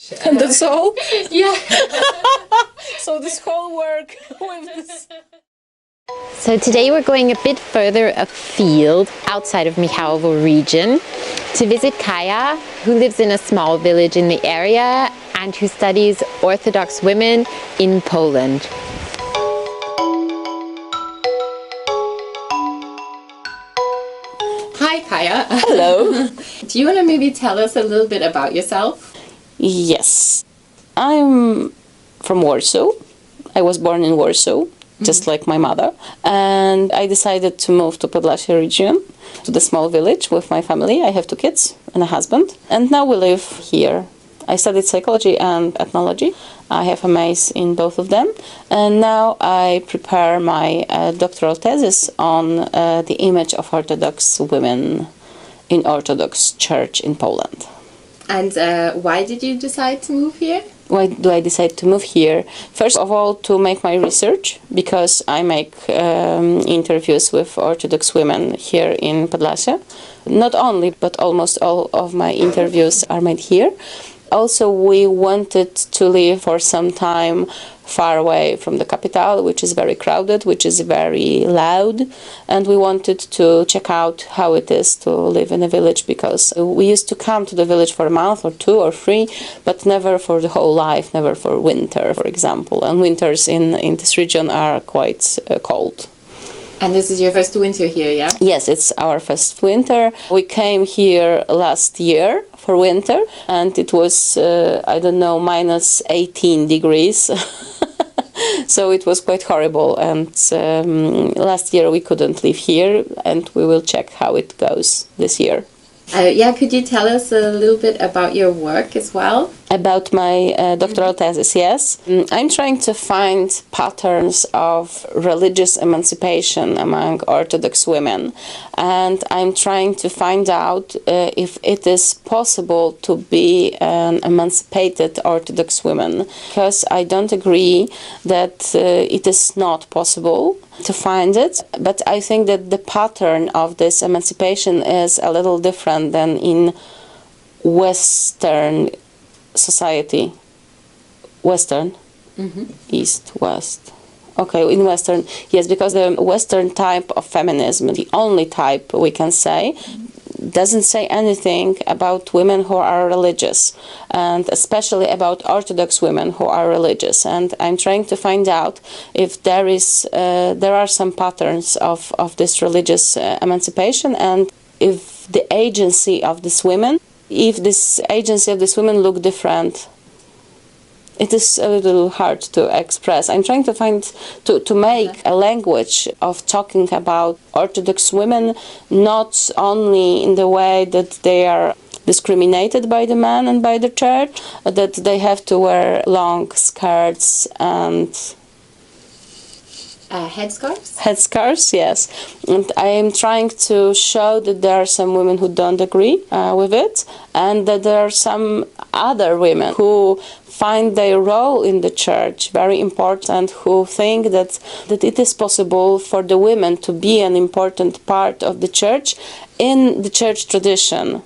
And that's all? Yeah. So this whole work with this... So today we're going a bit further afield, outside of Michałowo region, to visit Kaja, who lives in a small village in the area and who studies Orthodox women in Poland. Hi, Kaja. Hello. Do you want to maybe tell us a little bit about yourself? Yes. I'm from Warsaw. I was born in Warsaw, just like my mother. And I decided to move to Podlasie region, to the small village with my family. I have 2 kids and a husband. And now we live here. I studied psychology and ethnology. I have a MAs in both of them. And now I prepare my doctoral thesis on the image of Orthodox women in Orthodox Church in Poland. And why did you decide to move here? Why do I decide to move here? First of all, to make my research, because I make interviews with Orthodox women here in Podlasie. Not only, but almost all of my interviews are made here. Also, we wanted to live for some time far away from the capital, which is very crowded, which is very loud, and we wanted to check out how it is to live in a village, because we used to come to the village for a month or 2 or 3, but never for the whole life, never for winter, for example. And winters in this region are quite cold. And this is your first winter here, yeah? Yes, it's our first winter. We came here last year for winter, and it was, I don't know, minus 18 degrees. So it was quite horrible, and last year we couldn't live here, and we will check how it goes this year. Yeah, could you tell us a little bit about your work as well? About my doctoral thesis, yes. I'm trying to find patterns of religious emancipation among Orthodox women, and I'm trying to find out if it is possible to be an emancipated Orthodox woman, because I don't agree that it is not possible to find it, but I think that the pattern of this emancipation is a little different than in Western society. Western? East, West. Okay, in Western, yes, because the Western type of feminism, the only type we can say, doesn't say anything about women who are religious, and especially about Orthodox women who are religious. And I'm trying to find out if there are some patterns of this religious emancipation, and if the agency of these women, look different. It is a little hard to express. I'm trying to to make a language of talking about Orthodox women, not only in the way that they are discriminated by the man and by the church, that they have to wear long skirts and headscarves? Headscarves, yes. And I am trying to show that there are some women who don't agree with it, and that there are some other women who find their role in the church very important, who think that it is possible for the women to be an important part of the church in the church tradition.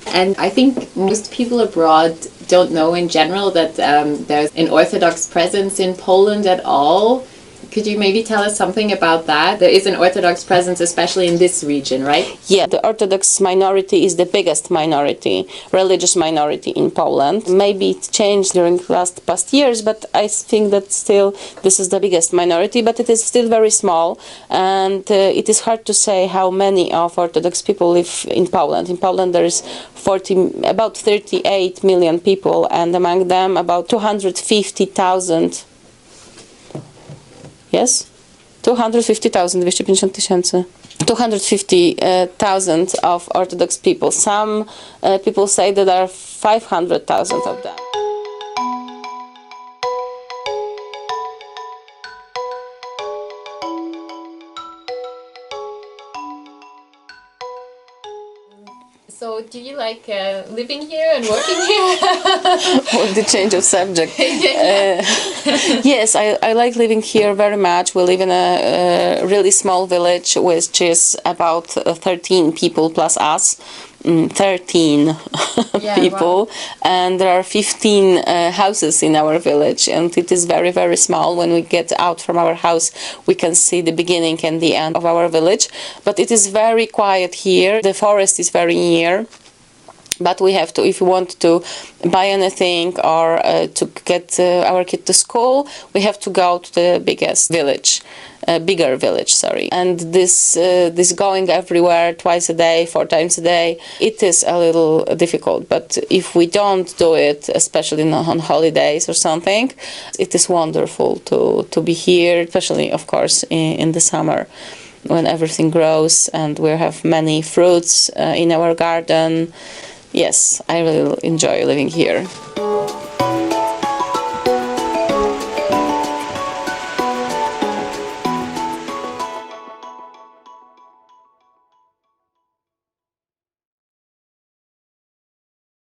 And I think most people abroad don't know in general that there's an Orthodox presence in Poland at all. Could you maybe tell us something about that? There is an Orthodox presence, especially in this region, right? Yeah, the Orthodox minority is the biggest minority, religious minority in Poland. Maybe it changed during the past years, but I think that still this is the biggest minority, but it is still very small, and it is hard to say how many of Orthodox people live in Poland. In Poland there is about 38 million people, and among them about 250,000. Yes? 250,000, 250,000. 250,000 of Orthodox people. Some people say that there are 500,000 of them. So do you like living here and working here? With the change of subject. Yes, I like living here very much. We live in a really small village, which is about 13 people plus us. 13 people, and there are 15 houses in our village, and it is very, very small. When we get out from our house, we can see the beginning and the end of our village, but it is very quiet here. The forest is very near. But we have to, if we want to buy anything or to get our kid to school, we have to go to the bigger village, sorry. And this going everywhere twice a day, 4 times a day, it is a little difficult. But if we don't do it, especially on holidays or something, it is wonderful to be here, especially, of course, in the summer, when everything grows and we have many fruits in our garden. Yes, I really enjoy living here.